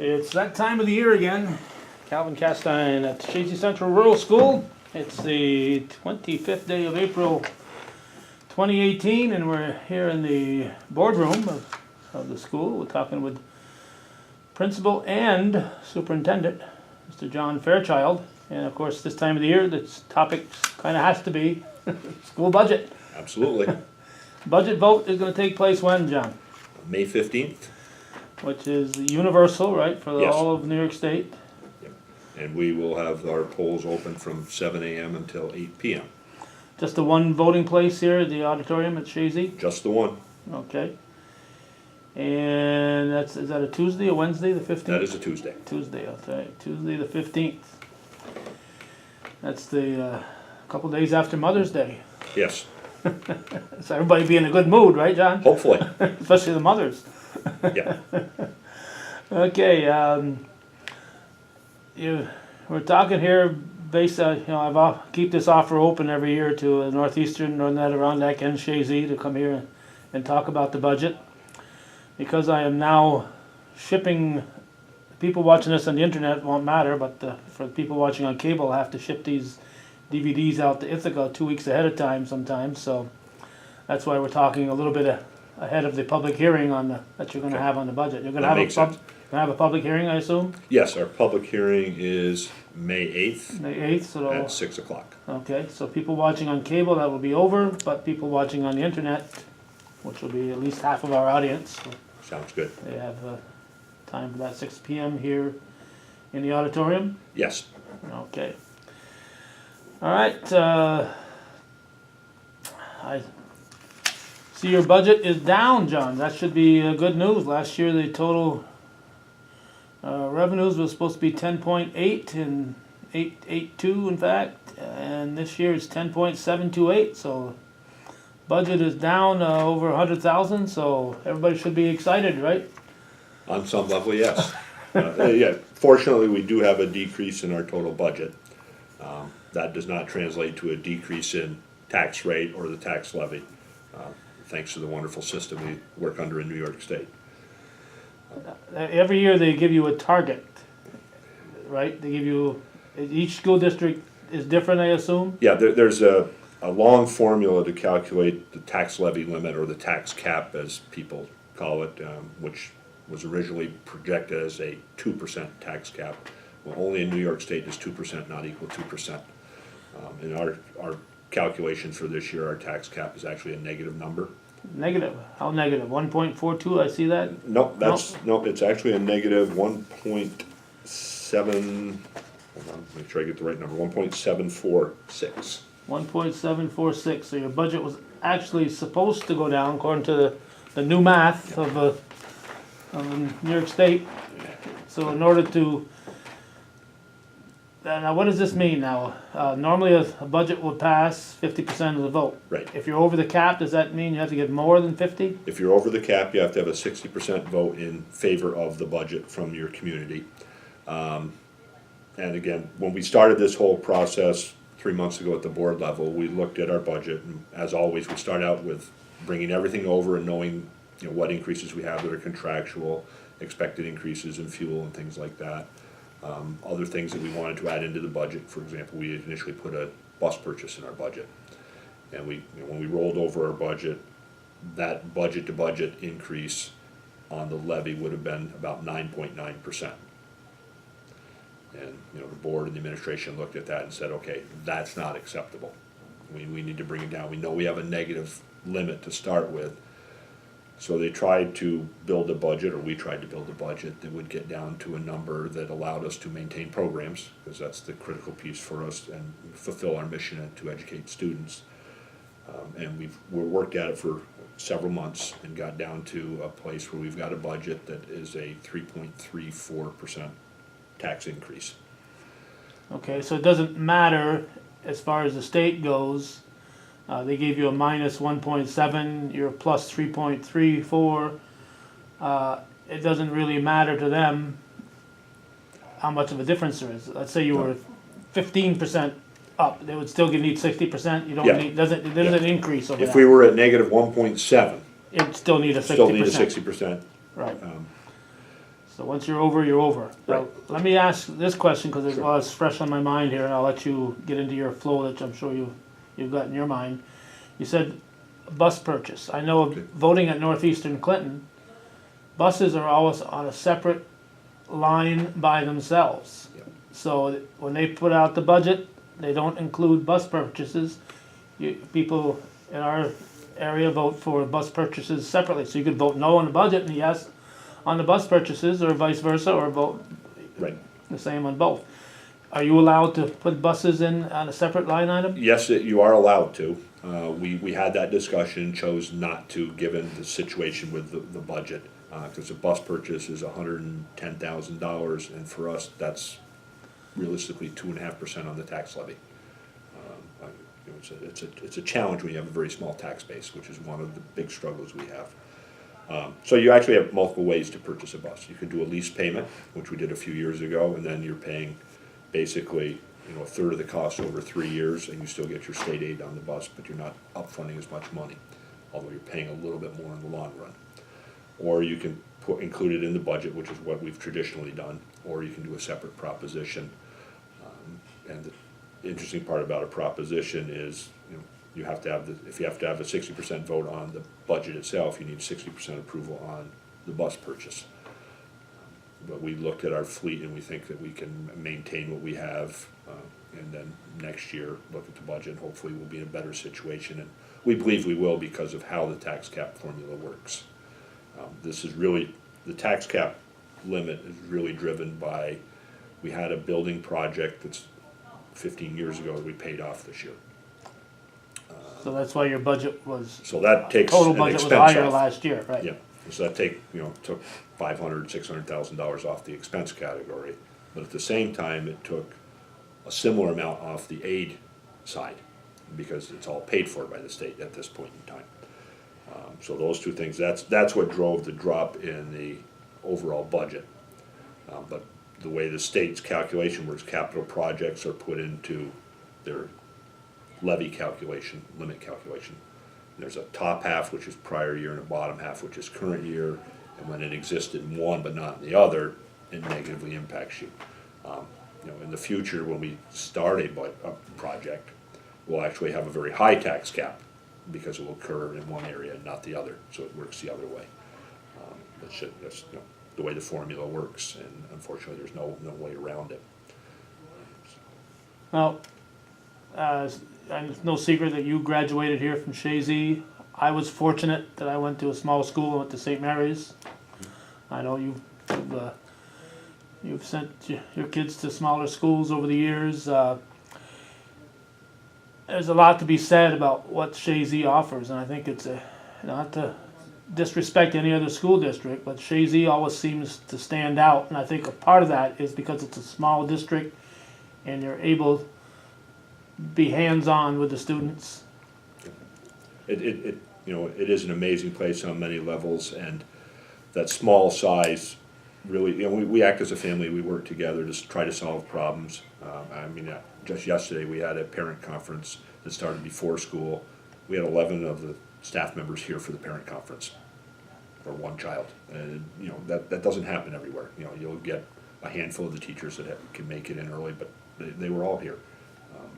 It's that time of the year again. Calvin Castine at Chazy Central Rural School. It's the 25th day of April 2018, and we're here in the boardroom of the school. We're talking with Principal and Superintendent, Mr. John Fairchild. And of course, this time of the year, the topic kind of has to be school budget. Absolutely. Budget vote is going to take place when, John? May 15th. Which is universal, right, for Yes. all of New York State? Yep. And we will have our polls open from 7 a.m. until 8 p.m. Just the one voting place here at the auditorium at Chazy? Just the one. Okay. And is that a Tuesday or Wednesday, the 15th? That is a Tuesday. Tuesday, okay. Tuesday the 15th. That's the couple days after Mother's Day. Yes. So everybody be in a good mood, right, John? Hopefully. Especially the mothers. Yeah. Okay, we're talking here based on, I'll keep this offer open every year to Northeastern, Northern Adirondack, and Chazy to come here and talk about the budget. Because I am now shipping, people watching this on the internet won't matter, but for people watching on cable, I have to ship these DVDs out to Ithaca 2 weeks ahead of time sometimes, so that's why we're talking a little bit ahead of the public hearing that you're going to have on the budget. You're going to have a public hearing, I assume? Yes, our public hearing is May 8th May 8th, so at 6 o'clock. okay, so people watching on cable, that will be over, but people watching on the internet, which will be at least half of our audience, Sounds good. they have time for that 6 p.m. here in the auditorium. Yes. Okay. All right. I see your budget is down, John. That should be good news. Last year the total revenues was supposed to be 10.8 and 882 in fact, and this year it's 10.728. So budget is down over 100,000. So everybody should be excited, right? On some level, yes. Yeah. Fortunately, we do have a decrease in our total budget. That does not translate to a decrease in tax rate or the tax levy, thanks to the wonderful system we work under in New York State. Every year they give you a target, right? They give you, each school district is different, I assume? Yeah, there's a long formula to calculate the tax levy limit, or the tax cap as people call it, which was originally projected as a 2% tax cap. Well, only in New York State is 2% not equal 2%. In our calculations for this year, our tax cap is actually a negative number. Negative? How negative? 1.42, I see that? Nope, it's actually a negative 1.7, hold on, make sure I get the right number, 1.746. 1.746, so your budget was actually supposed to go down according to the new math of New York State. So in order to, now what does this mean now? Normally a budget would pass 50% of the vote. Right. If you're over the cap, does that mean you have to get more than 50? If you're over the cap, you have to have a 60% vote in favor of the budget from your community. And again, when we started this whole process 3 months ago at the board level, we looked at our budget, and as always, we start out with bringing everything over and knowing what increases we have that are contractual, expected increases in fuel and things like that. Other things that we wanted to add into the budget, for example, we initially put a bus purchase in our budget. And when we rolled over our budget, that budget to budget increase on the levy would have been about 9.9%. And the board and the administration looked at that and said, okay, that's not acceptable. We need to bring it down. We know we have a negative limit to start with. So they tried to build a budget, or we tried to build a budget that would get down to a number that allowed us to maintain programs, because that's the critical piece for us, and fulfill our mission to educate students. And we worked at it for several months and got down to a place where we've got a budget that is a 3.34% tax increase. Okay, so it doesn't matter as far as the state goes. They gave you a minus 1.7, you're plus 3.34. It doesn't really matter to them how much of a difference there is. Let's say you were 15% up, they would still need 60%. You don't Yeah. need, doesn't increase over If that. we were at negative 1.7, It'd still need a 60%. still need a 60%. Right. So once you're over, you're over. Now, Right. let me ask this question, because Sure. it's fresh on my mind here, and I'll let you get into your flow that I'm sure you've got in your mind. You said bus purchase. I know Okay. voting at Northeastern Clinton, buses are always on a separate line by themselves. Yep. So when they put out the budget, they don't include bus purchases. People in our area vote for bus purchases separately, so you could vote no on the budget and yes on the bus purchases, or vice versa, or vote Right. the same on both. Are you allowed to put buses in on a separate line item? Yes, you are allowed to. We had that discussion, chose not to, given the situation with the budget. Because a bus purchase is $110,000, and for us, that's realistically 2.5% on the tax levy. You know, it's a challenge when you have a very small tax base, which is one of the big struggles we have. So you actually have multiple ways to purchase a bus. You could do a lease payment, which we did a few years ago, and then you're paying basically, you know, a third of the cost over 3 years, and you still get your state aid on the bus, but you're not upfronting as much money, although you're paying a little bit more in the long run. Or you can include it in the budget, which is what we've traditionally done, or you can do a separate proposition. And the interesting part about a proposition is, you know, you have to have if you have to have a 60% vote on the budget itself, you need 60% approval on the bus purchase. But we looked at our fleet and we think that we can maintain what we have, and then next year look at the budget and hopefully we'll be in a better situation. And we believe we will because of how the tax cap formula works. This is really, the tax cap limit is really driven by, we had a building project that's 15 years ago that we paid off this year. So that's why your budget was, So that takes total an budget was expense higher off. last year, right? Yeah, so that took $500,000-$600,000 off the expense category, but at the same time, it took a similar amount off the aid side, because it's all paid for by the state at this point in time. So those two things, that's what drove the drop in the overall budget. But the way the state's calculation works, capital projects are put into their levy calculation, limit calculation. There's a top half, which is prior year, and a bottom half, which is current year, and when it exists in one but not in the other, it negatively impacts you. You know, in the future, when we start a project, we'll actually have a very high tax cap, because it will occur in one area and not the other, so it works the other way. That's you know, the way the formula works, and unfortunately, there's no way around it. Well, it's no secret that you graduated here from Chazy. I was fortunate that I went to a small school, I went to St. Mary's. I know you've sent your kids to smaller schools over the years. There's a lot to be said about what Chazy offers, and I think it's not to disrespect any other school district, but Chazy always seems to stand out, and I think a part of that is because it's a small district and you're able to be hands-on with the students. You know, it is an amazing place on many levels, and that small size really, you know, we act as a family, we work together to try to solve problems. I mean, just yesterday, we had a parent conference that started before school. We had 11 of the staff members here for the parent conference, for one child. And, you know, that doesn't happen everywhere. You know, you'll get a handful of the teachers that can make it in early, but they were all here.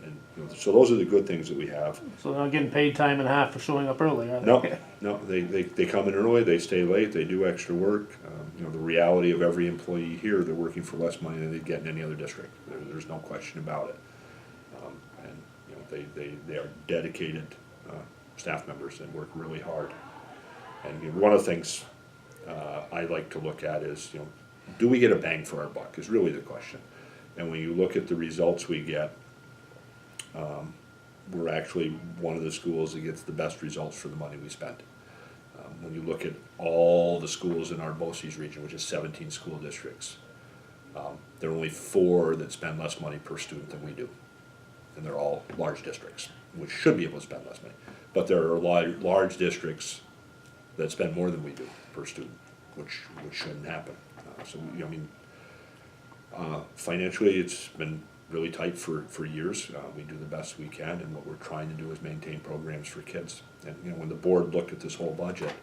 And you know, so those are the good things that we have. So they're not getting paid time and a half for showing up early, are they? No, they come in early, they stay late, they do extra work. You know, the reality of every employee here, they're working for less money than they get in any other district. There's no question about it. And you know, they are dedicated staff members and work really hard. And you know, one of the things I like to look at is, you know, do we get a bang for our buck is really the question. And when you look at the results we get, we're actually one of the schools that gets the best results for the money we spend. When you look at all the schools in our BOCES region, which is 17 school districts, there are only 4 that spend less money per student than we do. And they're all large districts, which should be able to spend less money. But there are large districts that spend more than we do per student, which shouldn't happen. So, you know, I mean, financially, it's been really tight for years. We do the best we can, and what we're trying to do is maintain programs for kids. And you know, when the board looked at this whole budget,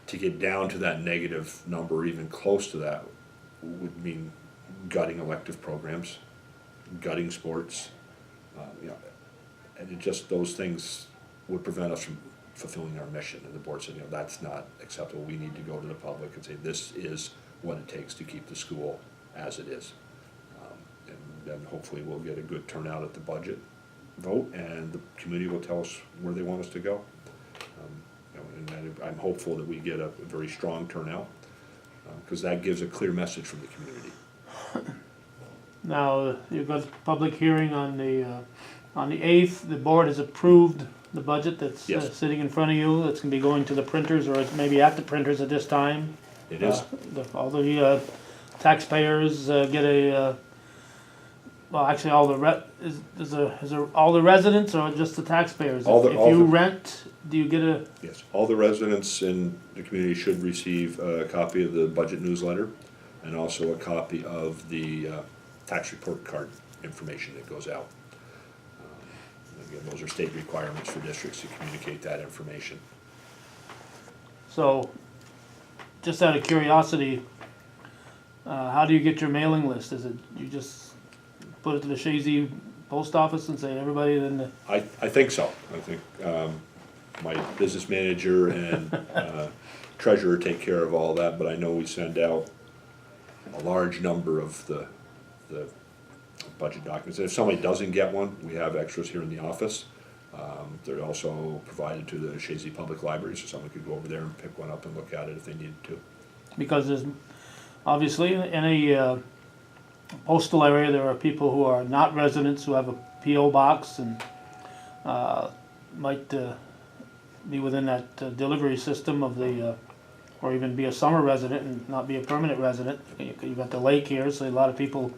to get down to that negative number, even close to that, would mean gutting elective programs, gutting sports, you know, and it just, those things would prevent us from fulfilling our mission. And the board said, you know, that's not acceptable. We need to go to the public and say, this is what it takes to keep the school as it is. And then hopefully we'll get a good turnout at the budget vote, and the community will tell us where they want us to go. You know, and I'm hopeful that we get a very strong turnout, because that gives a clear message from the community. Now, you've got a public hearing on the 8th. The board has approved the budget that's Yes. sitting in front of you. That's gonna be going to the printers, or it's maybe at the printers at this time. It is. All the taxpayers get a, well, actually, all the is there all the residents or just the taxpayers? All the- If all you the- rent, do you get a, Yes, all the residents in the community should receive a copy of the budget newsletter and also a copy of the tax report card information that goes out. Again, those are state requirements for districts to communicate that information. so, just out of curiosity, how do you get your mailing list? Is it, you just put it to the Chazy post office and say, everybody in the, I think so. I think my business manager and treasurer take care of all that, but I know we send out a large number of the budget documents. And if somebody doesn't get one, we have extras here in the office. They're also provided to the Chazy Public Library, so someone could go over there and pick one up and look at it if they needed to. because there's, obviously, in a postal area, there are people who are not residents who have a P.O. box and might be within that delivery system of the, or even be a summer resident and not be a permanent resident. You've got the lake here, so a lot of people.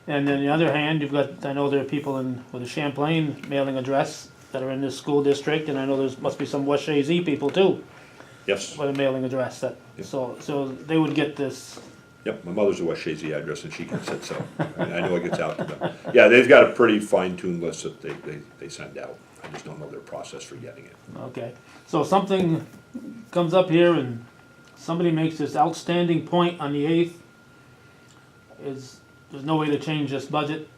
And then the other hand, you've got, I know there are people with a Champlain mailing address that are in this school district, and I know must be some West Chazy people too Yes. with a mailing address that, so they would get this. Yep, my mother's a West Chazy address and she gets it, so I know it gets out to them. Yeah, they've got a pretty fine-tuned list that they send out. I just don't know their process for getting it. Okay, so something comes up here and somebody makes this outstanding point on the 8th, there's no way to change this budget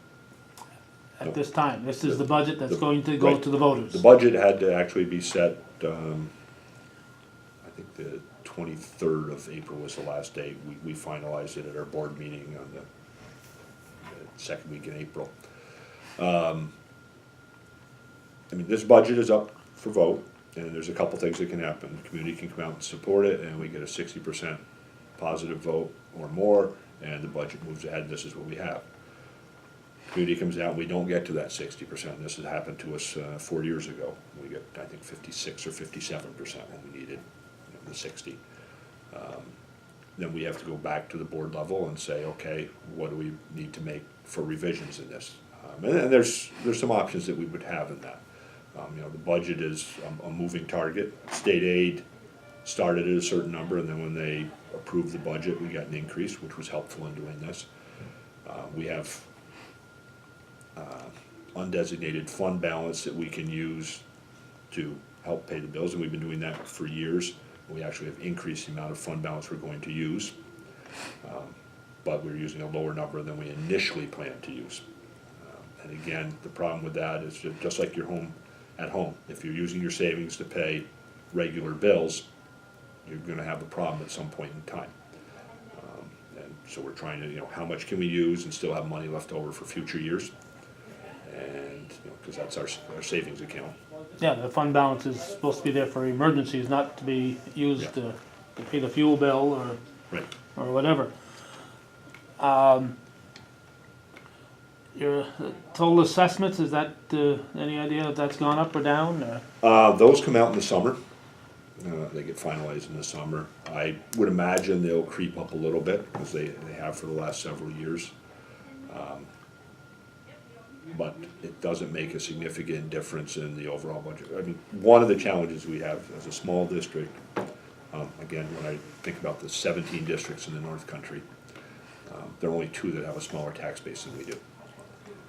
No. at this time. This is the budget that's going to go Right. to the voters. The budget had to actually be set, I think the 23rd of April was the last day. We finalized it at our board meeting on the second week in April. I mean, this budget is up for vote, and there's a couple things that can happen. The community can come out and support it, and we get a 60% positive vote or more, and the budget moves ahead. This is what we have. Community comes out, we don't get to that 60%. This has happened to us 4 years ago. We get, I think, 56 or 57% when we needed the 60. Then we have to go back to the board level and say, okay, what do we need to make for revisions in this? And there's some options that we would have in that. You know, the budget is a moving target. State aid started at a certain number, and then when they approved the budget, we got an increase, which was helpful in doing this. We have undesignated fund balance that we can use to help pay the bills, and we've been doing that for years. We actually have increased the amount of fund balance we're going to use, but we're using a lower number than we initially planned to use. And again, the problem with that is just like your at home. If you're using your savings to pay regular bills, you're gonna have a problem at some point in time. And so we're trying to, you know, how much can we use and still have money left over for future years? And, you know, because that's our savings account. Yeah, the fund balance is supposed to be there for emergencies, not to be used to pay the fuel bill Right. or whatever. Your total assessments, is that, any idea if that's gone up or down, or? Those come out in the summer. They get finalized in the summer. I would imagine they'll creep up a little bit, because they have for the last several years. But it doesn't make a significant difference in the overall budget. I mean, one of the challenges we have as a small district, again, when I think about the 17 districts in the North Country, there are only 2 that have a smaller tax base than we do.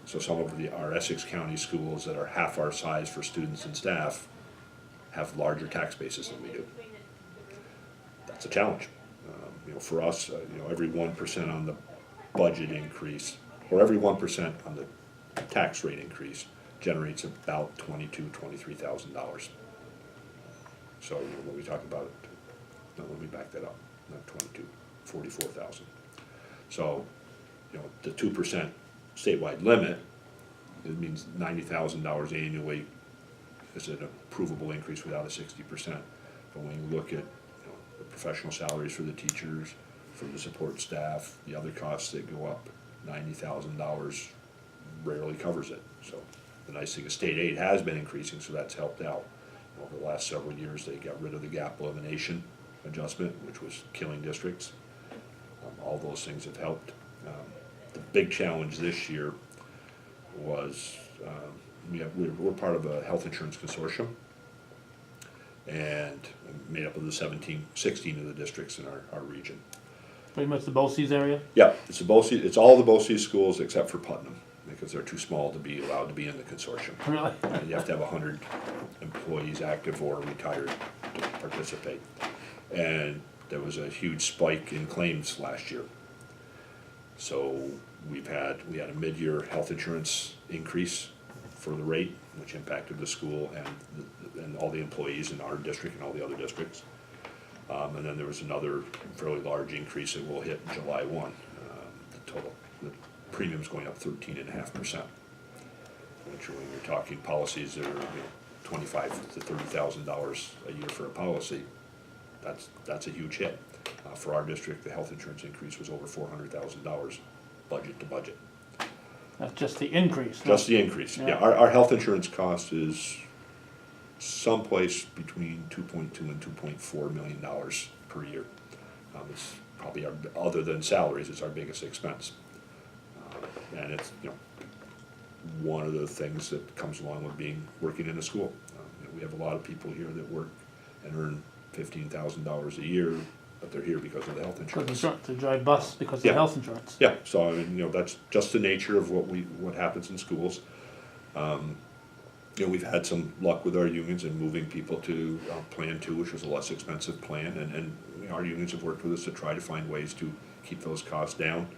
So some of our Essex County schools that are half our size for students and staff have larger tax bases than we do. That's a challenge. for us, every 1% on the budget increase, or every 1% on the tax rate increase generates about $23,000. So when we talk about, no, let me back that up, not 22, 44,000. So, the 2% statewide limit, it means $90,000 annually is an approvable increase without a 60%. But when you look at the professional salaries for the teachers, for the support staff, the other costs that go up, $90,000 rarely covers it. So the nice thing is state aid has been increasing, so that's helped out. Over the last several years, they got rid of the gap elimination adjustment, which was killing districts. All those things have helped. The big challenge this year was we're part of a health insurance consortium, and made up of the 16 of the districts in our region. Pretty much the BOCES area? Yeah, it's all the BOCES schools except for Putnam, because they're too small to be allowed to be in the consortium. Really? You have to have 100 employees, active or retired, to participate. And there was a huge spike in claims last year. So we had a mid-year health insurance increase for the rate, which impacted the school and all the employees in our district and all the other districts. And then there was another fairly large increase that will hit July 1. The premium's going up 13.5%, which when you're talking policies that are $25,000 to $30,000 a year for a policy, that's a huge hit. For our district, the health insurance increase was over $400,000 budget to budget. That's just the increase. Just the increase, yeah. Our health insurance cost is someplace between $2.2 and $2.4 million per year. It's probably other than salaries, it's our biggest expense. And it's one of the things that comes along with working in a school. We have a lot of people here that work and earn $15,000 a year, but they're here because of the health insurance. To drive bus because of the health insurance. Yeah, so that's just the nature of what happens in schools. We've had some luck with our unions in moving people to Plan 2, which was a less expensive plan, and our unions have worked with us to try to find ways to keep those costs down.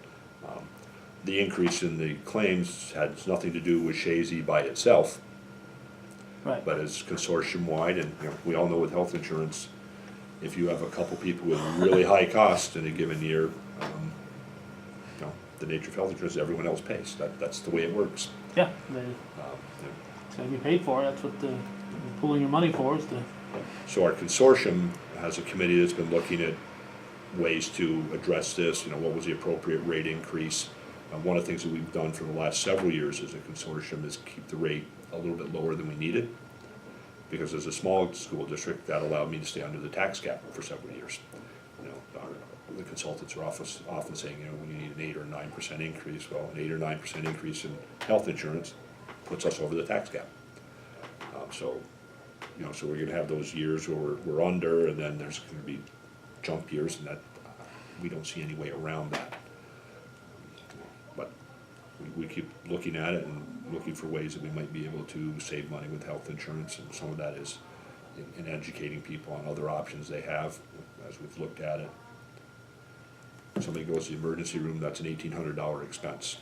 The increase in the claims has nothing to do with Chazy by itself, Right. but it's consortium-wide, and we all know with health insurance, if you have a couple people with really high costs in a given year, the nature of health insurance, everyone else pays. That's the way it works. Yeah, it's got to be paid for. That's what they're pulling your money for. So our consortium has a committee that's been looking at ways to address this. What was the appropriate rate increase? One of the things that we've done for the last several years as a consortium is keep the rate a little bit lower than we needed, because as a small school district, that allowed me to stay under the tax cap for several years. The consultants are often saying, we need an 8 or 9% increase. Well, an 8 or 9% increase in health insurance puts us over the tax cap. So we're going to have those years where we're under, and then there's going to be jump years, and that we don't see any way around that. But we keep looking at it and looking for ways that we might be able to save money with health insurance, and some of that is in educating people on other options they have as we've looked at it. If somebody goes to the emergency room, that's an $1,800 expense.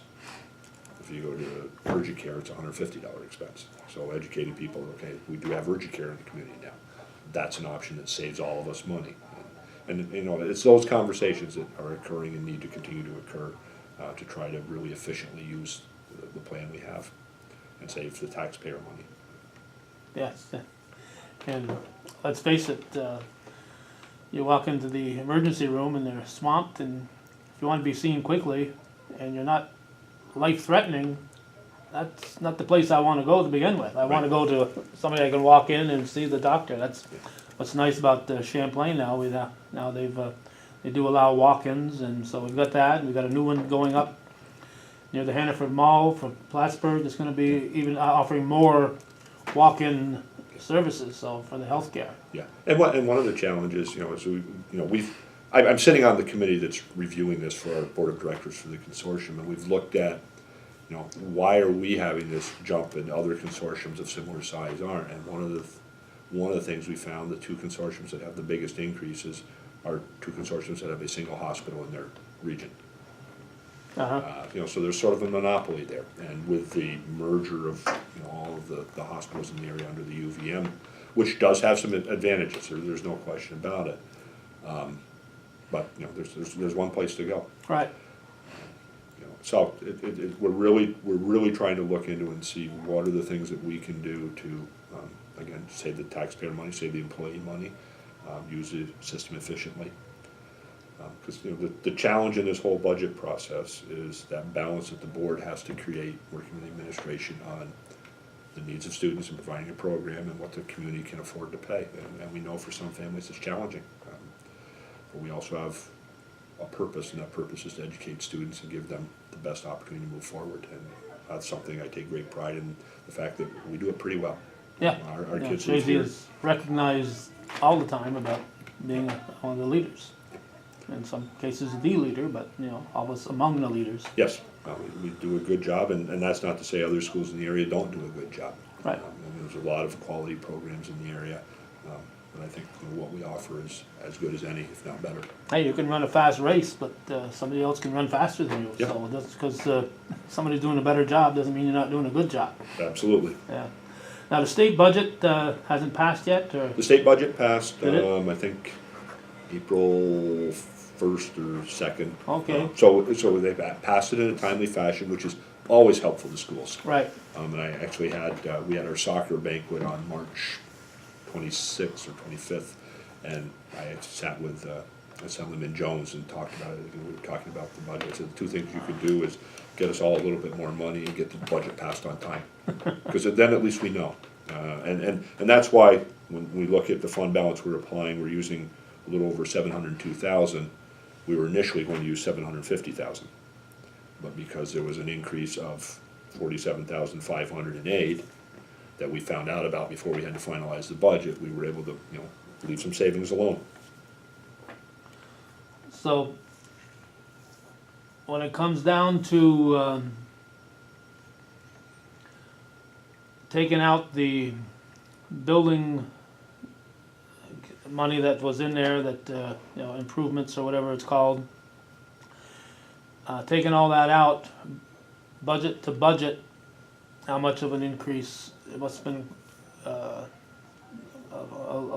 If you go to urgent care, it's a $150 expense. So educating people, okay, we do have urgent care in the community now. That's an option that saves all of us money. And it's those conversations that are occurring and need to continue to occur to try to really efficiently use the plan we have and save the taxpayer money. Yes, and let's face it, you walk into the emergency room and they're swamped, and if you want to be seen quickly and you're not life-threatening, that's not the place I want to go to begin with. I want to go to somebody I can walk in and see the doctor. That's what's nice about Champlain now. Now they do allow walk-ins, and so we've got that. We've got a new one going up near the Hannaford Mall for Plattsburgh. It's going to be even offering more walk-in services, so for the healthcare. Yeah, and one of the challenges, is I'm sitting on the committee that's reviewing this for our board of directors for the consortium, and we've looked at, why are we having this jump and other consortiums of similar size aren't? And one of the things we found, the two consortiums that have the biggest increases are two consortiums that have a single hospital in their region. Uh-huh. So there's sort of a monopoly there, and with the merger of, all of the hospitals in the area under the UVM, which does have some advantages, there's no question about it. But, there's one place to go. Right. So we're really trying to look into and see what are the things that we can do to, again, save the taxpayer money, save the employee money, use the system efficiently. Because the challenge in this whole budget process is that balance that the board has to create, working with the administration on the needs of students and providing a program and what the community can afford to pay. And we know for some families it's challenging. But we also have a purpose, and that purpose is to educate students and give them the best opportunity to move forward. And that's something I take great pride in, the fact that we do it pretty well. Yeah. Our kids live Chazy here. is recognized all the time about being one of the leaders. In some cases, the leader, but always among the leaders. Yes, we do a good job, and that's not to say other schools in the area don't do a good job. Right. And there's a lot of quality programs in the area, but I think what we offer is as good as any, if not better. Hey, you can run a fast race, but somebody else can run faster than you. Yeah. So just because somebody's doing a better job doesn't mean you're not doing a good job. Absolutely. Yeah. Now the state budget hasn't passed yet, or The state budget passed, Did it? I think, April 1st or 2nd. Okay. So they passed it in a timely fashion, which is always helpful to schools. right? And I actually we had our soccer banquet on March 26th or 25th, and I sat with Assemblyman Jones and talked about it. We were talking about the budget. So the two things you could do is get us all a little bit more money and get the budget passed on time, because then at least we know. And that's why when we look at the fund balance we're applying, we're using a little over 702,000. We were initially going to use 750,000, but because there was an increase of 47,500 in aid that we found out about before we had to finalize the budget, we were able to, leave some savings alone. So when it comes down to taking out the building money that was in there, that improvements or whatever it's called, taking all that out, budget to budget, how much of an increase? It must have been a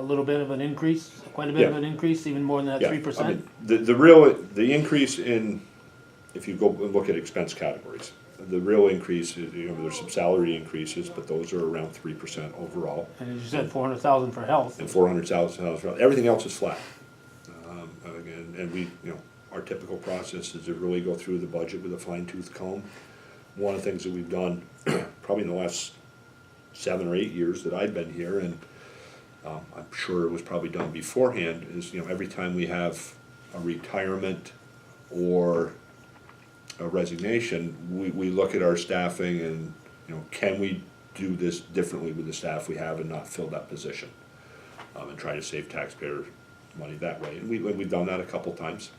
little bit of an increase, quite a bit of Yeah. an increase, even more than that Yeah, 3%. The increase in, if you go and look at expense categories, the real increase is, there's some salary increases, but those are around 3% overall, And as you said, 400,000 for health. and 400,000 for everything else is flat. Again, and we, our typical process is to really go through the budget with a fine-tooth comb. One of the things that we've done, probably in the last 7 or 8 years that I've been here, and I'm sure it was probably done beforehand, is, every time we have a retirement or a resignation, we look at our staffing and, can we do this differently with the staff we have and not fill that position? And try to save taxpayer money that way. And we've done that a couple times,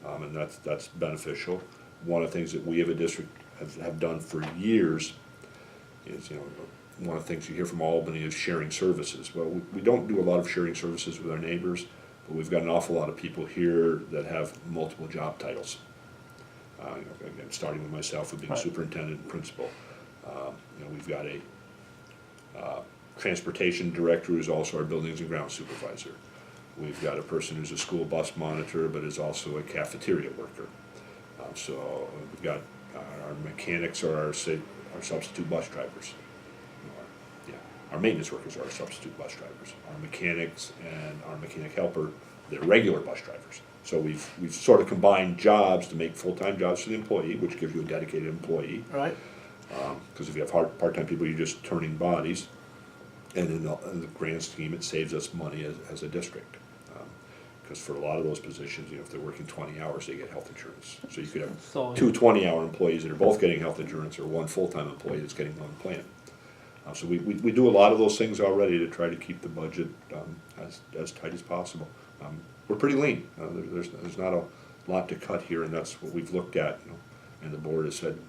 and that's beneficial. One of the things that we as a district have done for years is, one of the things you hear from Albany is sharing services. Well, we don't do a lot of sharing services with our neighbors, but we've got an awful lot of people here that have multiple job titles. Again, starting with myself with being Right. superintendent and principal. We've got a transportation director who's also our buildings and grounds supervisor. We've got a person who's a school bus monitor, but is also a cafeteria worker. So we've got our mechanics are our substitute bus drivers. Our maintenance workers are our substitute bus drivers. Our mechanics and our mechanic helper, they're regular bus drivers. So we've sort of combined jobs to make full-time jobs for the employee, which gives you a dedicated employee. Right? Because if you have part-time people, you're just turning bodies. And in the grand scheme, it saves us money as a district. Because for a lot of those positions, if they're working 20 hours, they get health insurance. So you could have So- two 20-hour employees that are both getting health insurance, or one full-time employee that's getting one plan. So we do a lot of those things already to try to keep the budget as tight as possible. We're pretty lean. There's not a lot to cut here, and that's what we've looked at. And the board has said,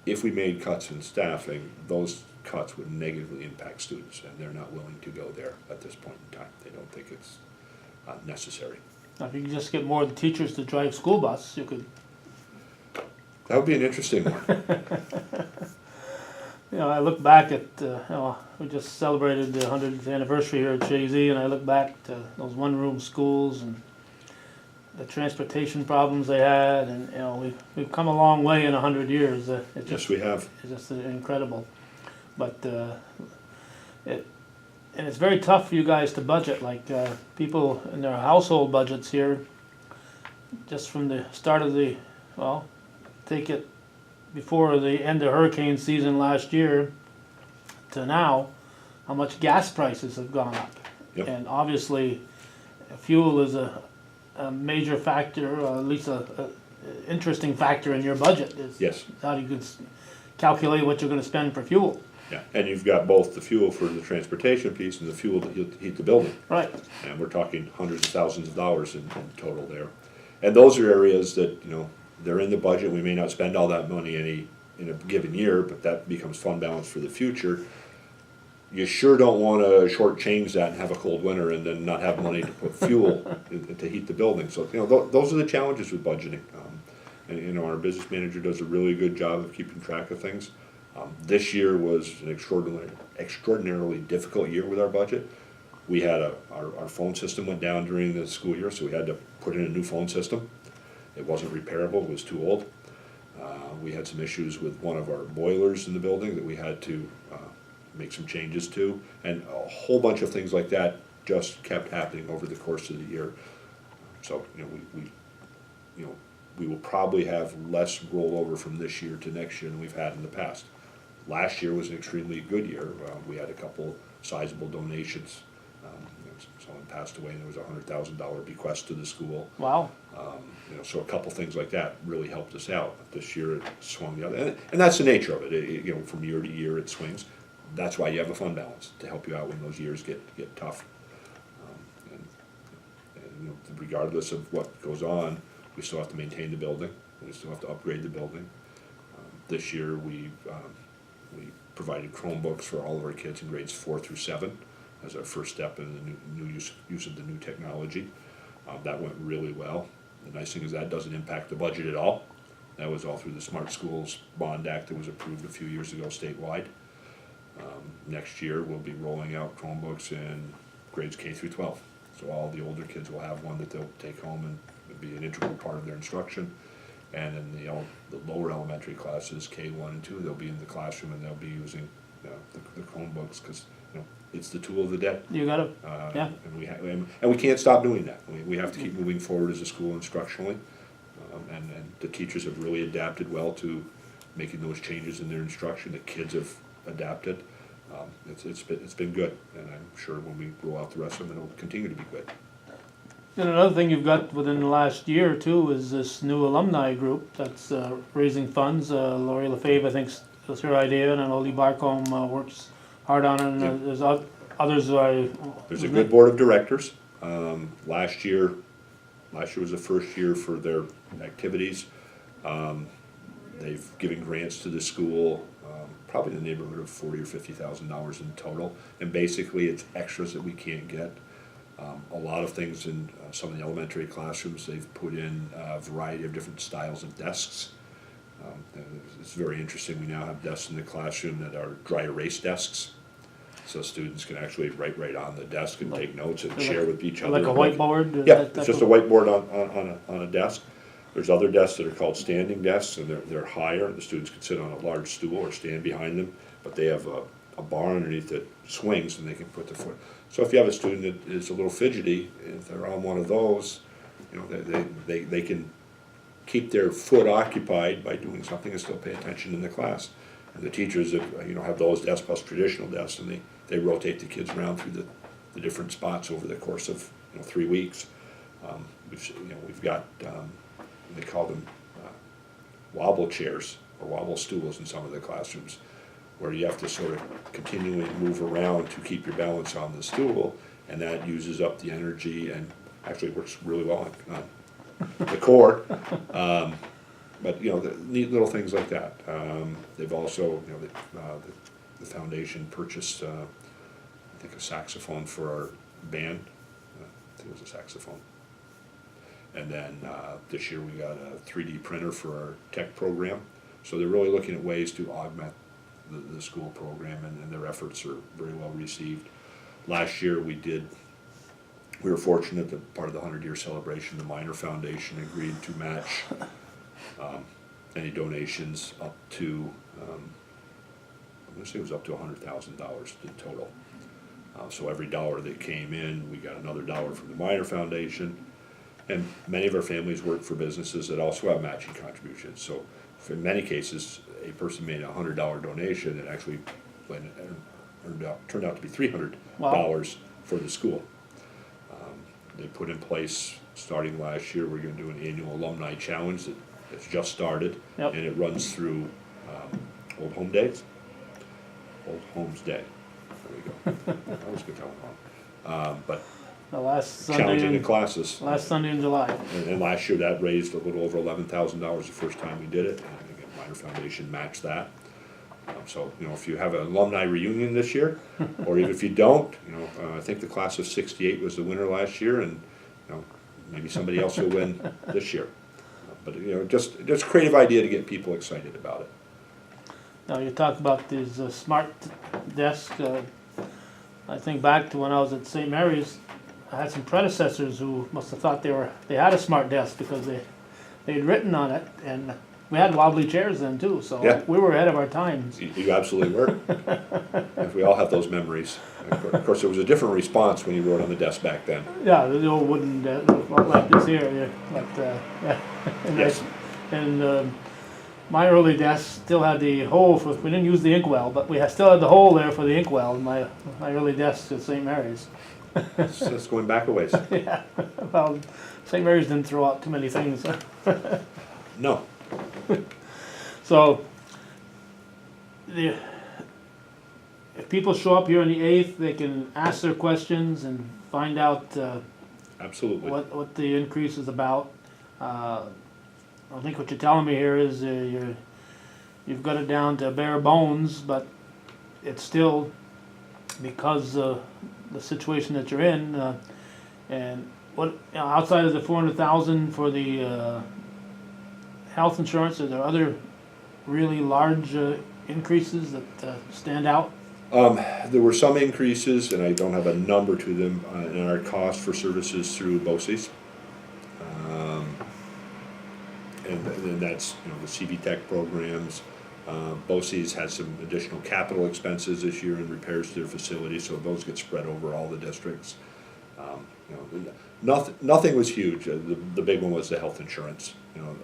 if we made cuts in staffing, those cuts would negatively impact students, and they're not willing to go there at this point in time. They don't think it's necessary. If you could just get more of the teachers to drive school bus, you could, That would be an interesting one. I look back at, we just celebrated the 100th anniversary here at Chazy, and I look back to those one-room schools and the transportation problems they had, and we've come a long way in 100 years. Yes, we have. It's just incredible. But and it's very tough for you guys to budget. Like people in their household budgets here, just from the start of take it before the end of hurricane season last year to now, how much gas prices have gone up. Yep. And obviously, fuel is a major factor, or at least a interesting factor in your budget. Is Yes. how you can calculate what you're going to spend for fuel. Yeah, and you've got both the fuel for the transportation piece and the fuel to heat the building. Right. And we're talking hundreds of thousands of dollars in total there. And those are areas that, they're in the budget. We may not spend all that money in a given year, but that becomes fund balance for the future. You sure don't want to shortchange that and have a cold winter and then not have money to put fuel to heat the building. So, those are the challenges with budgeting. And, our business manager does a really good job of keeping track of things. This year was an extraordinarily difficult year with our budget. We had our phone system went down during the school year, so we had to put in a new phone system. It wasn't repairable, it was too old. We had some issues with one of our boilers in the building that we had to make some changes to, and a whole bunch of things like that just kept happening over the course of the year. So, we will probably have less rollover from this year to next year than we've had in the past. Last year was an extremely good year. We had a couple sizable donations. Someone passed away and there was a $100,000 bequest to the school. Wow. So a couple things like that really helped us out. But this year it swung the other, and that's the nature of it. From year to year it swings. That's why you have a fund balance, to help you out when those years get tough. And regardless of what goes on, we still have to maintain the building. We still have to upgrade the building. This year we provided Chromebooks for all of our kids in grades 4 through 7 as our first step in the new use of the new technology. That went really well. The nice thing is that doesn't impact the budget at all. That was all through the Smart Schools Bond Act that was approved a few years ago statewide. Next year we'll be rolling out Chromebooks in grades K through 12. So all the older kids will have one that they'll take home and it'll be an integral part of their instruction. And in the lower elementary classes, K1 and 2, they'll be in the classroom and they'll be using the Chromebooks because it's the tool of the day. You got it. Yeah. And we can't stop doing that. We have to keep moving forward as a school instructionally. And the teachers have really adapted well to making those changes in their instruction. The kids have adapted. It's been good, and I'm sure when we roll out the rest of them, it'll continue to be good. And another thing you've got within the last year or two is this new alumni group that's raising funds. Lori Lefebvre, I think, was her idea, and I know Lee Barcombe works hard on it, and there's others. There's a good board of directors. Last year was the first year for their activities. They've given grants to the school, probably in the neighborhood of $40,000 or $50,000 in total, and basically it's extras that we can't get. A lot of things in some of the elementary classrooms, they've put in a variety of different styles of desks. It's very interesting. We now have desks in the classroom that are dry erase desks, so students can actually write right on the desk and take notes and share with each other. Like a whiteboard? Yeah, it's just a whiteboard on a desk. There's other desks that are called standing desks, and they're higher. The students can sit on a large stool or stand behind them, but they have a bar underneath that swings and they can put their foot. So if you have a student that is a little fidgety, if they're on one of those, they can keep their foot occupied by doing something and still pay attention in the class. And the teachers that have those desks plus traditional desks, and they rotate the kids around through the different spots over the course of 3 weeks. We've got they call them wobble chairs or wobble stools in some of the classrooms, where you have to sort of continually move around to keep your balance on the stool, and that uses up the energy and actually works really well on the core. But the neat little things like that. They've also, the foundation purchased, I think, a saxophone for our band. I think it was a saxophone. And then this year we got a 3D printer for our tech program. So they're really looking at ways to augment the school program, and their efforts are very well received. Last year we were fortunate that part of the 100-year celebration, the Minor Foundation agreed to match any donations up to, I'm going to say it was up to $100,000 in total. So every dollar that came in, we got another dollar from the Minor Foundation. And many of our families work for businesses that also have matching contributions. So in many cases, a person made a $100 donation and actually turned out to be $300 Wow. for the school. They put in place, starting last year, we're going to do an annual alumni challenge that's just started. Yep. And it runs through Old Home Days. Old Homes Day. There we go. I always get that one wrong. But The last challenging Sunday, the classes. last Sunday in July. And last year that raised a little over $11,000 the first time we did it. And again, Minor Foundation matched that. So, if you have an alumni reunion this year, or even if you don't, I think the class of '68 was the winner last year, and maybe somebody else will win this year. But just creative idea to get people excited about it. Now, you talk about these smart desks. I think back to when I was at St. Mary's, I had some predecessors who must have thought they had a smart desk because they'd written on it, and we had wobbly chairs then too, so Yeah. we were ahead of our times. You absolutely were. If we all have those memories. Of course, there was a different response when you wrote on the desk back then. Yeah, the old wooden desk, like this here, yeah. But, yeah. And Yes. my early desk still had the hole for, we didn't use the inkwell, but we still had the hole there for the inkwell in my early desk at St. Mary's. That's going back a ways. Yeah, well, St. Mary's didn't throw out too many things. No. So, if people show up here on the 8th, they can ask their questions and find out Absolutely. what the increase is about. I think what you're telling me here is you've got it down to bare bones, but it's still because the situation that you're in, and what outside of the 400,000 for the health insurance, are there other really large increases that stand out? There were some increases, and I don't have a number to them, in our cost for services through BOCES. And then that's, the CV Tech programs. BOCES has some additional capital expenses this year in repairs to their facilities, so those get spread over all the districts. Nothing was huge. The big one was the health insurance.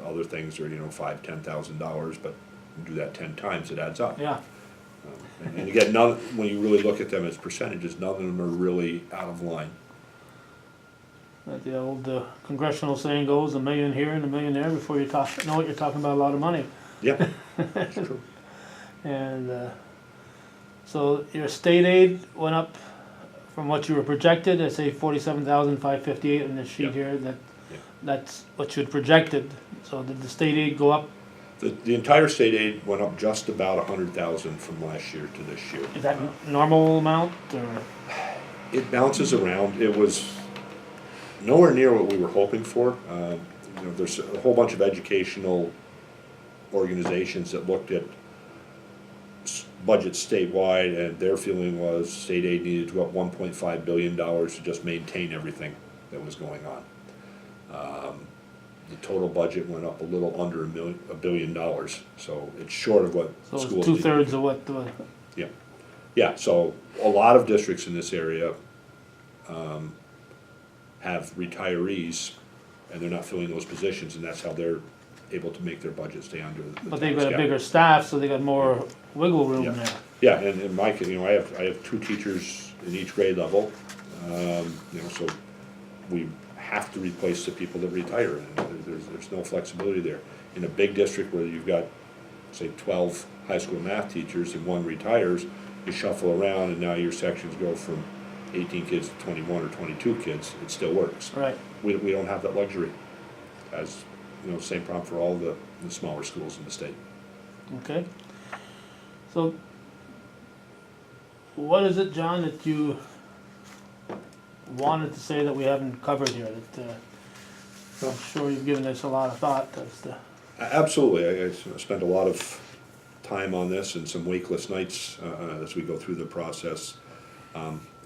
Other things are, $5,000-$10,000, but you do that 10 times, it adds up. Yeah, And again, when you really look at them as percentages, none of them are really out of line. like the old congressional saying goes, a million here and a million there before you know what you're talking about, a lot of money. Yeah, that's true. And so your state aid went up from what you were projected, I say 47,558 in this sheet Yep. here, Yep. that's what you had projected. So did the state aid go up? The entire state aid went up just about 100,000 from last year to this year. Is that normal amount, or? It bounces around. It was nowhere near what we were hoping for. There's a whole bunch of educational organizations that looked at budgets statewide, and their feeling was state aid needed to go up $1.5 billion to just maintain everything that was going on. The total budget went up a little under $1 billion, so it's short of what So schools it's need. 2/3 of what Yeah, yeah. So a lot of districts in this area have retirees, and they're not filling those positions, and that's how they're able to make their budget stay under the but they've tax got a cap. bigger staff, so they got more wiggle room Yeah. there. Yeah, and in my case, I have 2 teachers in each grade level, so we have to replace the people that retire, and there's no flexibility there. In a big district where you've got, say, 12 high school math teachers and 1 retires, you shuffle around, and now your sections go from 18 kids to 21 or 22 kids. It still works. Right. We don't have that luxury. As same problem for all the smaller schools in the state. Okay. So, what is it, John, that you wanted to say that we haven't covered here, that, I'm sure you've given this a lot of thought as to. Absolutely, I spent a lot of time on this and some wakeless nights as we go through the process.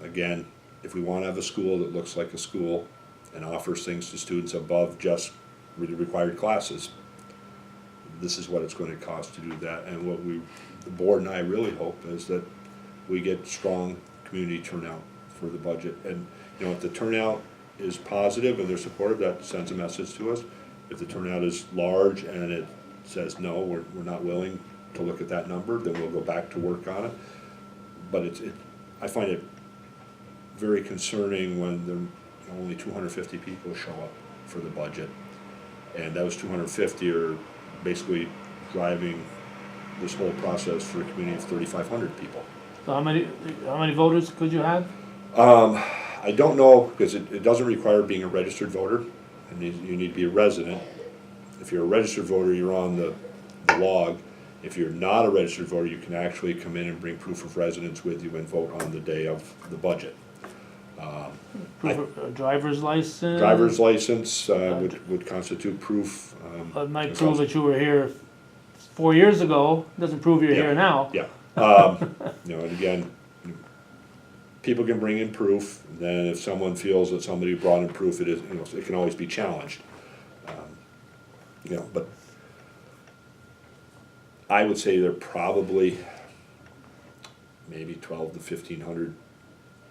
Again, if we want to have a school that looks like a school and offers things to students above just the required classes, this is what it's going to cost to do that. And what the board and I really hope is that we get strong community turnout for the budget. And if the turnout is positive and they're supportive, that sends a message to us. If the turnout is large and it says no, we're not willing to look at that number, then we'll go back to work on it. But I find it very concerning when only 250 people show up for the budget, and those 250 are basically driving this whole process for a community of 3,500 people. So how many voters could you have? I don't know, because it doesn't require being a registered voter, and you need to be a resident. If you're a registered voter, you're on the log. If you're not a registered voter, you can actually come in and bring proof of residence with you and vote on the day of the budget. Driver's license? Driver's license would constitute proof. It might prove that you were here 4 years ago, doesn't prove you're here now. Yeah. And again, people can bring in proof. Then if someone feels that somebody brought in proof, it can always be challenged. But I would say there are probably maybe 12 to 1,500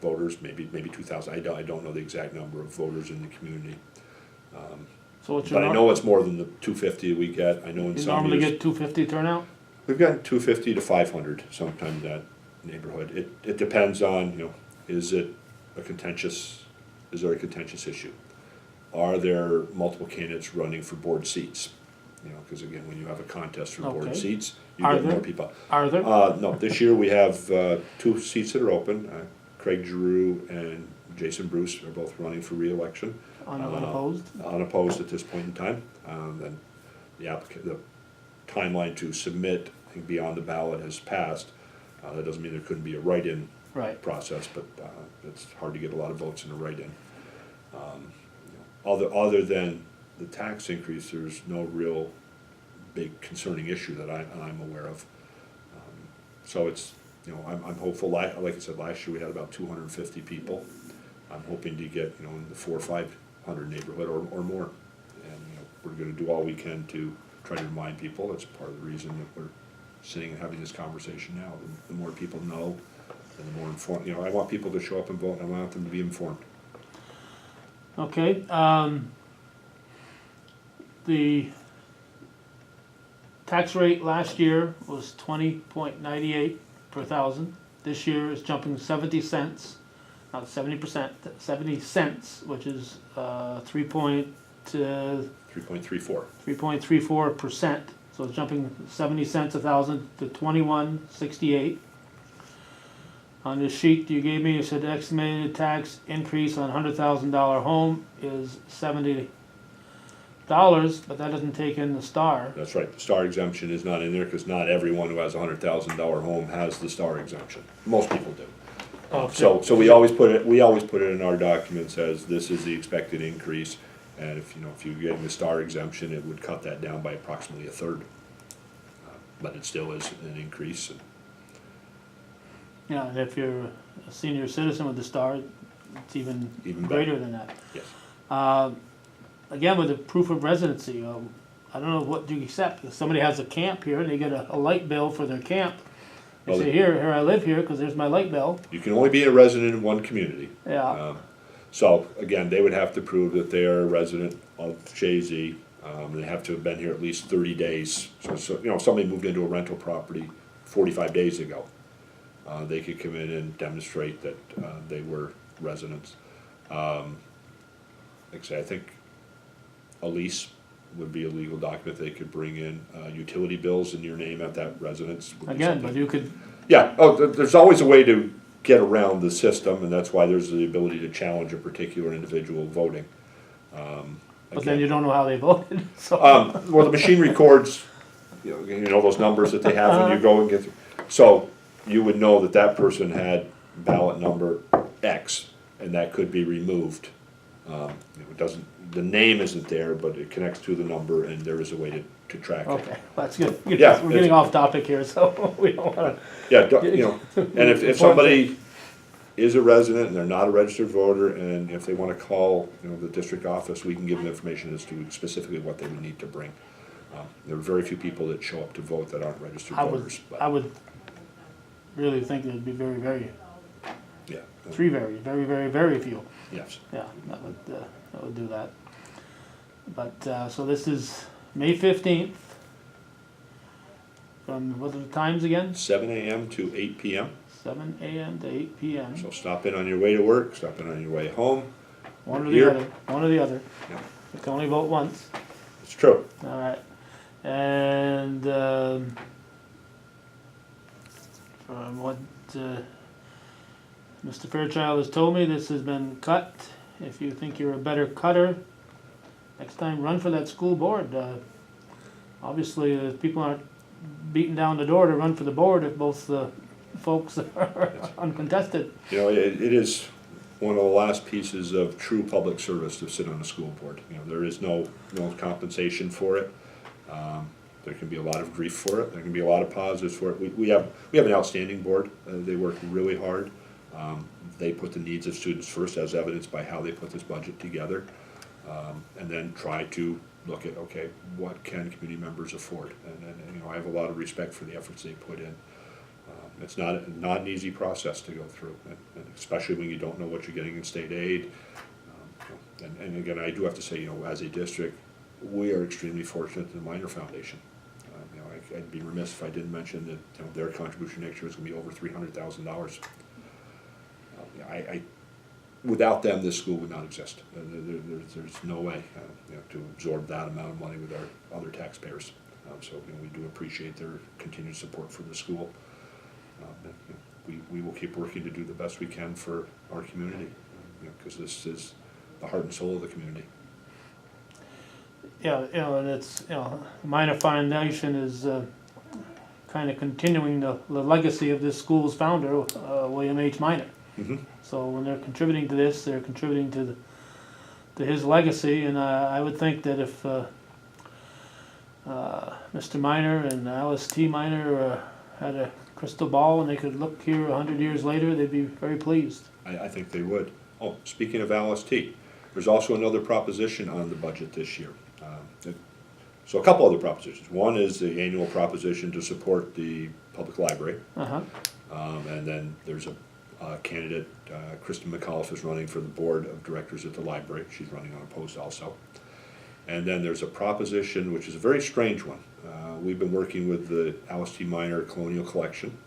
voters, maybe 2,000. I don't know the exact number of voters in the community. So what's But I know it's more than the 250 we get. I know in you some normally years get 250 turnout? we've got 250 to 500 sometime in that neighborhood. It depends on, is there a contentious issue? Are there multiple candidates running for board seats? Because again, when you have a contest for board Okay. seats, you Are get more there? people. Are there? No, this year we have 2 seats that are open. Craig Giroux and Jason Bruce are both running for re-election. Unopposed? Unopposed at this point in time. Then the timeline to submit beyond the ballot has passed. That doesn't mean there couldn't be a write-in Right. process, but it's hard to get a lot of votes in a write-in. Other than the tax increase, there's no real big concerning issue that I'm aware of. So it's, I'm hopeful. Like I said, last year we had about 250 people. I'm hoping to get, in the 400 or 500 neighborhood or more. And we're going to do all we can to try to remind people. That's part of the reason that we're sitting and having this conversation now. The more people know, and the more informed. I want people to show up and vote, and I want them to be informed. Okay, the tax rate last year was 20.98 per thousand. This year is jumping 70 cents, not 70%, 70 cents, which is 3.34. 3.34%. So it's jumping 70 cents a thousand to 21.68. On this sheet you gave me, it said estimated tax increase on $100,000 home is $70, but that doesn't take in the star. That's right. The star exemption is not in there because not everyone who has a $100,000 home has the star exemption. Most people do. Okay. So we always put it in our documents as this is the expected increase, and if you're getting the star exemption, it would cut that down by approximately a third. But it still is an increase. Yeah, and if you're a senior citizen with the star, it's even greater better than that. Yes. Again, with the proof of residency, I don't know what you accept. If somebody has a camp here and they get a light bill for their camp, they Well, say, here I live here because there's my light bill. You can only be a resident in one community. Yeah. So again, they would have to prove that they are a resident of Chazy. They have to have been here at least 30 days. So if somebody moved into a rental property 45 days ago, they could come in and demonstrate that they were residents. Like I say, I think a lease would be a legal document. They could bring in utility bills in your name at that residence. Again, but you could. Yeah. There's always a way to get around the system, and that's why there's the ability to challenge a particular individual voting. But then you don't know how they voted. So. Well, the machine records, those numbers that they have when you go and get through. So you would know that person had ballot number X, and that could be removed. It doesn't, the name isn't there, but it connects to the number, and there is a way to track it. Okay, that's good. Yeah, We're getting off topic here, so we don't wanna. Yeah, and if somebody is a resident and they're not a registered voter, and if they wanna call, the district office, we can give them information as to specifically what they would need to bring. There are very few people that show up to vote that aren't registered I would, voters, but, I would really think it'd be very, very, yeah, very few. yes. Yeah, that would do that. But, so this is May 15th. From, what are the times again? 7 AM to 8 PM, 7 AM to 8 PM. so stop in on your way to work, stop in on your way home. One or Here. the other, one or the other. Yeah. You can only vote once. It's true. All right. And, from what, Mr. Fairchild has told me, this has been cut. If you think you're a better cutter, next time run for that school board. Obviously, people aren't beating down the door to run for the board if both the folks are uncontested. It is one of the last pieces of true public service to sit on a school board. There is no compensation for it. There can be a lot of grief for it. There can be a lot of positives for it. We have an outstanding board. They work really hard. They put the needs of students first, as evidenced by how they put this budget together, and then try to look at, okay, what can community members afford? And I have a lot of respect for the efforts they put in. It's not an easy process to go through, and especially when you don't know what you're getting in state aid. And again, I do have to say, as a district, we are extremely fortunate in the Minor Foundation. I'd be remiss if I didn't mention that their contribution next year is going to be over $300,000. Without them, this school would not exist. There's no way to absorb that amount of money with our other taxpayers. So we do appreciate their continued support for the school. We will keep working to do the best we can for our community, because this is the heart and soul of the community. Yeah, and it's, the Minor Foundation is kind of continuing the legacy of this school's founder, William H. Minor. Mm-hmm. So when they're contributing to this, they're contributing to his legacy, and I would think that if Mr. Minor and Alice T. Minor had a crystal ball and they could look here 100 years later, they'd be very pleased. I think they would. Oh, speaking of Alice T., there's also another proposition on the budget this year. So a couple other propositions. One is the annual proposition to support the public library. Uh-huh. And then there's a candidate, Kristen McAuliffe, is running for the board of directors at the library. She's running unopposed also. And then there's a proposition, which is a very strange one. We've been working with the Alice T. Minor Colonial Collection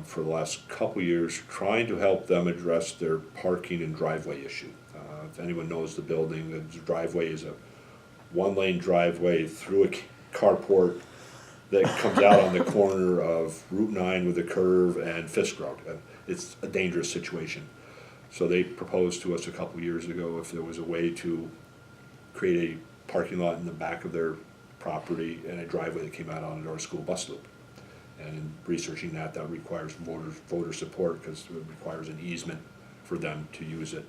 for the last couple years, trying to help them address their parking and driveway issue. If anyone knows the building, the driveway is a one-lane driveway through a carport that comes out on the corner of Route 9 with a curve and Fisk Road. It's a dangerous situation. So they proposed to us a couple years ago if there was a way to create a parking lot in the back of their property and a driveway that came out onto our school bus loop. And in researching that requires voter support, because it requires an easement for them to use it.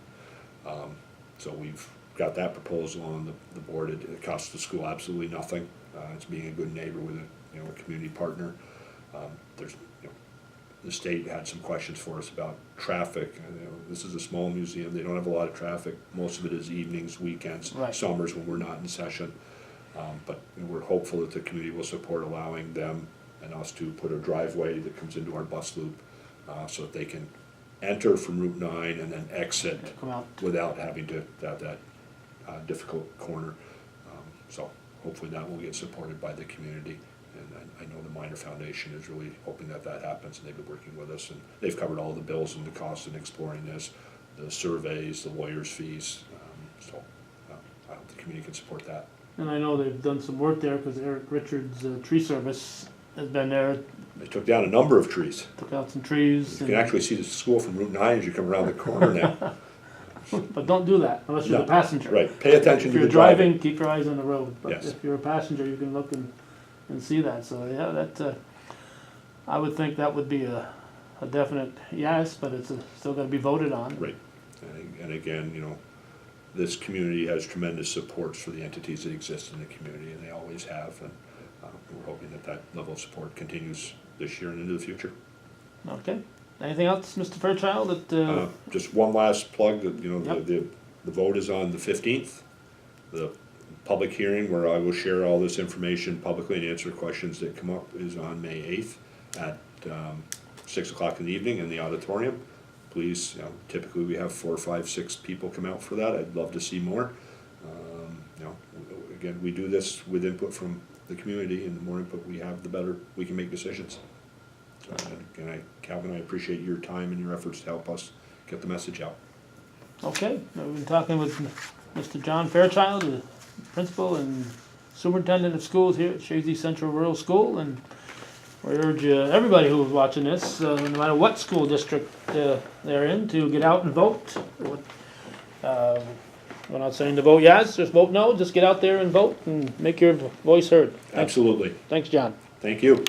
So we've got that proposal on the board. It costs the school absolutely nothing. It's being a good neighbor with a community partner. The state had some questions for us about traffic. This is a small museum. They don't have a lot of traffic. Most of it is evenings, weekends, Right. Summers when we're not in session. But we're hopeful that the community will support allowing them and us to put a driveway that comes into our bus loop so that they can enter from Route 9 and then exit Come out. without having to have that difficult corner. So hopefully that will get supported by the community. And I know the Minor Foundation is really hoping that happens, and they've been working with us, and they've covered all the bills and the costs in exploring this, the surveys, the lawyers' fees. So I hope the community can support that. And I know they've done some work there because Eric Richards' tree service has been there, They took down a number of trees. took out some trees. You can actually see the school from Route 9 as you come around the corner now. But don't do that unless you're No, the passenger. Right, pay attention If to you're the driving. driving, keep your eyes on the road. But Yes. if you're a passenger, you can look and see that. So yeah, that I would think that would be a definite yes, but it's still got to be voted on. Right. And again, you know, this community has tremendous support for the entities that exist in the community, and they always have, and we're hoping that that level of support continues this year and into the future. Okay. Anything else, Mr. Fairchild, that, Just one last plug, that, you know, Yep. the vote is on the 15th. The public hearing where I will share all this information publicly and answer questions that come up is on May 8th at 6 o'clock in the evening in the auditorium. Please, you know, typically we have 4, 5, 6 people come out for that. I'd love to see more. You know, again, we do this with input from the community, and the more input we have, the better we can make decisions. So, again, Calvin, I appreciate your time and your efforts to help us get the message out. okay, we've been talking with Mr. John Fairchild, the principal and superintendent of schools here at Chazy Central Rural School, and we urge everybody who's watching this, no matter what school district they're in, to get out and vote. We're not saying to vote yes, just vote no, just get out there and vote and make your voice heard. Thanks. Absolutely. Thanks, John. Thank you.